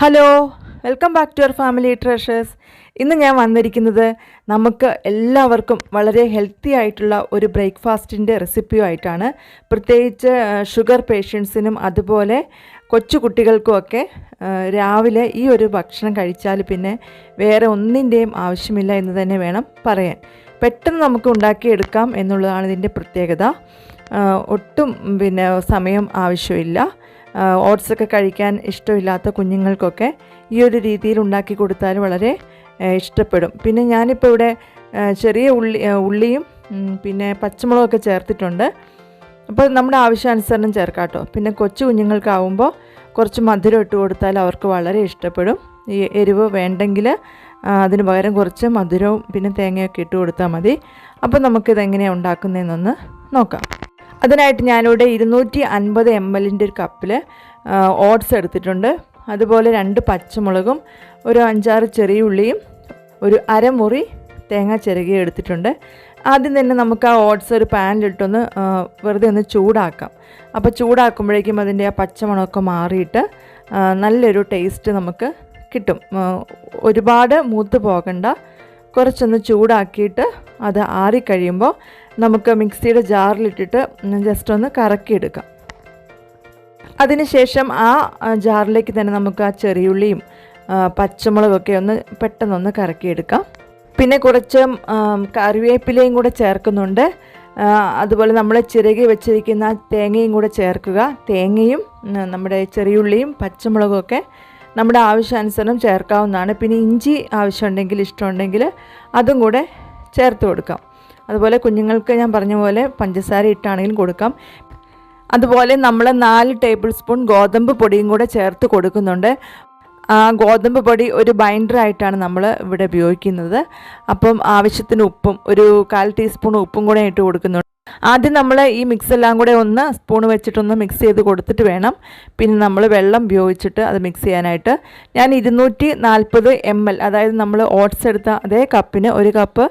Hello, welcome back to our family treasures. ഇന്ന് ഞാൻ വന്നിരിക്കുന്നത് നമുക്ക് എല്ലാവർക്കും വളരെ ഹെൽത്തി ആയിട്ടുള്ള ഒരു ബ്രേക്ക്ഫാസ്റ്റിൻ്റെ റെസിപ്പിയുമായിട്ടാണ്. പ്രത്യേകിച്ച് ഷുഗർ പേഷ്യൻസിനും അതുപോലെ കൊച്ചു കുട്ടികൾക്കുമൊക്കെ രാവിലെ ഈ ഒരു ഭക്ഷണം കഴിച്ചാൽ പിന്നെ വേറെ ഒന്നിൻ്റെയും ആവശ്യമില്ല എന്ന് തന്നെ വേണം പറയാൻ. പെട്ടെന്ന് നമുക്ക് ഉണ്ടാക്കിയെടുക്കാം എന്നുള്ളതാണ് ഇതിൻ്റെ പ്രത്യേകത. ഒട്ടും സമയം ആവശ്യമില്ല. ഓട്സൊക്കെ കഴിക്കാൻ ഇഷ്ടമില്ലാത്ത കുഞ്ഞുങ്ങൾക്കൊക്കെ ഈ ഒരു രീതിയിൽ ഉണ്ടാക്കി കൊടുത്താൽ വളരെ ഇഷ്ടപ്പെടും. പിന്നെ ഞാനിപ്പോൾ ഇവിടെ ചെറിയ ഉള്ളിയും പിന്നെ പച്ചമുളകൊക്കെ ചേർത്തിട്ടുണ്ട്. അപ്പോൾ നമ്മുടെ ആവശ്യാനുസരണം ചേർക്കാം കേട്ടോ. പിന്നെ കൊച്ചു കുഞ്ഞുങ്ങൾക്കാവുമ്പോൾ കുറച്ച് മധുരം ഇട്ട് കൊടുത്താൽ അവർക്ക് വളരെ ഇഷ്ടപ്പെടും. ഈ എരിവ് വേണ്ടെങ്കിൽ അതിന് പകരം കുറച്ച് മധുരവും പിന്നെ തേങ്ങയൊക്കെ ഇട്ട് കൊടുത്താൽ മതി. അപ്പോൾ നമുക്കിതെങ്ങനെയാണ് ഉണ്ടാക്കുന്നതെന്നൊന്ന് നോക്കാം. അതിനായിട്ട് ഞാനിവിടെ 250 ml ഒരു കപ്പിൽ ഓട്സ് എടുത്തിട്ടുണ്ട്. അതുപോലെ 2 പച്ചമുളകും ഒരു 5-6 ചെറിയ ഉള്ളിയും ഒരു അരമുറി തേങ്ങ ചിരകി എടുത്തിട്ടുണ്ട്. ആദ്യം തന്നെ നമുക്ക് ആ ഓട്സ് ഒരു പാനിലിട്ടൊന്ന് വെറുതെ ഒന്ന് ചൂടാക്കാം. അപ്പോൾ ചൂടാക്കുമ്പോഴേക്കും അതിൻ്റെ ആ പച്ചമണമൊക്കെ മാറിയിട്ട് നല്ലൊരു ടേസ്റ്റ് നമുക്ക് കിട്ടും. ഒരുപാട് മൂത്ത് പോകണ്ട, കുറച്ചൊന്ന് ചൂടാക്കിയിട്ട് അത് ആറിക്കഴിയുമ്പോൾ നമുക്ക് മിക്സിയുടെ ജാറിലിട്ടിട്ട് ജസ്റ്റ് ഒന്ന് കറക്കിയെടുക്കാം. അതിനുശേഷം ആ ജാറിലേക്ക് തന്നെ നമുക്ക് ആ ചെറിയുള്ളിയും പച്ചമുളകൊക്കെ ഒന്ന് പെട്ടെന്നൊന്ന് കറക്കിയെടുക്കാം. പിന്നെ കുറച്ച് കറിവേപ്പിലയും കൂടെ ചേർക്കുന്നുണ്ട്. അതുപോലെ നമ്മൾ ചിരകി വെച്ചിരിക്കുന്ന തേങ്ങയും കൂടെ ചേർക്കുക. തേങ്ങയും നമ്മുടെ ചെറിയുള്ളിയും പച്ചമുളകും ഒക്കെ നമ്മുടെ ആവശ്യാനുസരണം ചേർക്കാവുന്നതാണ്. പിന്നെ ഇഞ്ചി ആവശ്യമുണ്ടെങ്കിൽ ഇഷ്ടമുണ്ടെങ്കിൽ അതും കൂടെ ചേർത്ത് കൊടുക്കാം. അതുപോലെ കുഞ്ഞുങ്ങൾക്ക് ഞാൻ പറഞ്ഞ പോലെ പഞ്ചസാര ഇട്ടാണെങ്കിലും കൊടുക്കാം. അതുപോലെ നമ്മൾ 4 ടേബിൾ സ്പൂൺ ഗോതമ്പ് പൊടിയും കൂടെ ചേർത്ത് കൊടുക്കുന്നുണ്ട്. ഗോതമ്പ് പൊടി ഒരു ബൈൻഡറായിട്ടാണ് നമ്മൾ ഇവിടെ ഉപയോഗിക്കുന്നത്. അപ്പം ആവശ്യത്തിന് ഉപ്പും ഒരു 1/4 ടീസ്പൂൺ ഉപ്പും കൂടെ ഇട്ട് കൊടുക്കുന്നുണ്ട്. ആദ്യം നമ്മൾ ഈ മിക്സ് എല്ലാം കൂടെ ഒന്ന് സ്പൂൺ വെച്ചിട്ടൊന്ന് മിക്സ് ചെയ്ത് കൊടുത്തിട്ട് വേണം പിന്നെ നമ്മൾ വെള്ളം ഉപയോഗിച്ചിട്ട് അത് മിക്സ് ചെയ്യാനായിട്ട്. ഞാൻ 240 ml, അതായത് നമ്മൾ ഓട്സ് എടുത്ത അതേ കപ്പിന് 1 കപ്പ്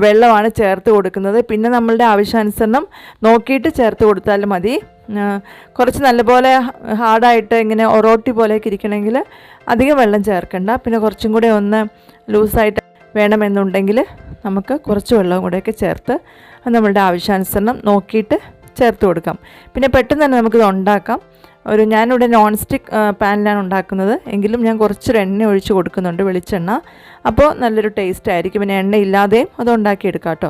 വെള്ളമാണ് ചേർത്ത് കൊടുക്കുന്നത്. പിന്നെ നമ്മളുടെ ആവശ്യാനുസരണം നോക്കിയിട്ട് ചേർത്ത് കൊടുത്താലും മതി. കുറച്ച് നല്ലപോലെ ഹാർഡായിട്ട് ഇങ്ങനെ ഒറോട്ടി പോലെയൊക്കെ ഇരിക്കണമെങ്കിൽ അധികം വെള്ളം ചേർക്കണ്ട. പിന്നെ കുറച്ചും കൂടെ ഒന്ന് ലൂസായിട്ട് വേണമെന്നുണ്ടെങ്കിൽ നമുക്ക് കുറച്ച് വെള്ളവും കൂടെയൊക്കെ ചേർത്ത് നമ്മളുടെ ആവശ്യാനുസരണം നോക്കിയിട്ട് ചേർത്ത് കൊടുക്കാം. പിന്നെ പെട്ടെന്ന് തന്നെ നമുക്കിത് ഉണ്ടാക്കാം. ഞാനിവിടെ നോൺ സ്റ്റിക്ക് പാനിലാണ് ഉണ്ടാക്കുന്നത്, എങ്കിലും ഞാൻ കുറച്ചൊരു എണ്ണ ഒഴിച്ച് കൊടുക്കുന്നുണ്ട്, വെളിച്ചെണ്ണ. അപ്പോൾ നല്ലൊരു ടേസ്റ്റ് ആയിരിക്കും. പിന്നെ എണ്ണ ഇല്ലാതെയും അത് ഉണ്ടാക്കിയെടുക്കാം കേട്ടോ.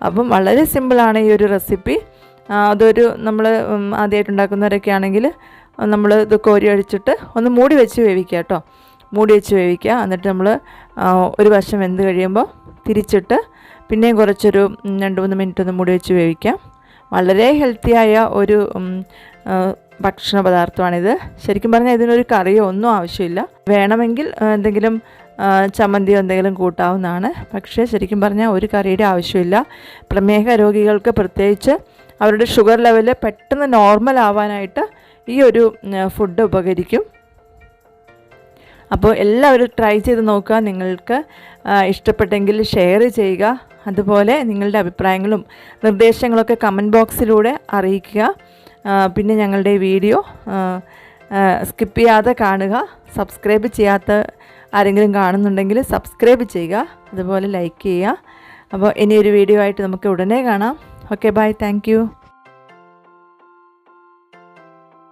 അപ്പം വളരെ സിമ്പിളാണ് ഈ ഒരു റെസിപ്പി. നമ്മൾ ആദ്യമായിട്ട് ഉണ്ടാക്കുന്നവരൊക്കെ ആണെങ്കിൽ നമ്മൾ ഇത് കോരി ഒഴിച്ചിട്ട് ഒന്ന് മൂടി വെച്ച് വേവിക്കുക കേട്ടോ. മൂടി വെച്ച് വേവിക്കുക. എന്നിട്ട് നമ്മൾ ഒരു വശം വെന്ത് കഴിയുമ്പോൾ തിരിച്ചിട്ട് പിന്നെയും കുറച്ചൊരു 2-3 മിനിറ്റ് ഒന്ന് മൂടി വെച്ച് വേവിക്കാം. വളരെ ഹെൽത്തിയായ ഒരു ഭക്ഷണ പദാർത്ഥമാണിത്. ശരിക്കും പറഞ്ഞാൽ ഇതിനൊരു കറിയോ ഒന്നും ആവശ്യമില്ല. വേണമെങ്കിൽ എന്തെങ്കിലും ചമ്മന്തിയോ എന്തെങ്കിലും കൂട്ടാവുന്നതാണ്. പക്ഷേ ശരിക്കും പറഞ്ഞാൽ ഒരു കറിയുടെ ആവശ്യമില്ല. പ്രമേഹ രോഗികൾക്ക് പ്രത്യേകിച്ച് അവരുടെ ഷുഗർ ലെവൽ പെട്ടെന്ന് നോർമൽ ആവാനായിട്ട് ഈ ഒരു ഫുഡ് ഉപകരിക്കും. അപ്പോൾ എല്ലാവരും ട്രൈ ചെയ്ത് നോക്കുക. നിങ്ങൾക്ക് ഇഷ്ടപ്പെട്ടെങ്കിൽ ഷെയർ ചെയ്യുക. അതുപോലെ നിങ്ങളുടെ അഭിപ്രായങ്ങളും നിർദ്ദേശങ്ങളൊക്കെ കമൻറ്റ് ബോക്സിലൂടെ അറിയിക്കുക. പിന്നെ ഞങ്ങളുടെ വീഡിയോ സ്കിപ്പ് ചെയ്യാതെ കാണുക. സബ്സ്ക്രൈബ് ചെയ്യാത്ത ആരെങ്കിലും കാണുന്നുണ്ടെങ്കിൽ സബ്സ്ക്രൈബ് ചെയ്യുക. അതുപോലെ ലൈക്ക് ചെയ്യുക. അപ്പോൾ ഇനിയൊരു വീഡിയോ ആയിട്ട് നമുക്ക് ഉടനെ കാണാം. Okay, bye, thank U.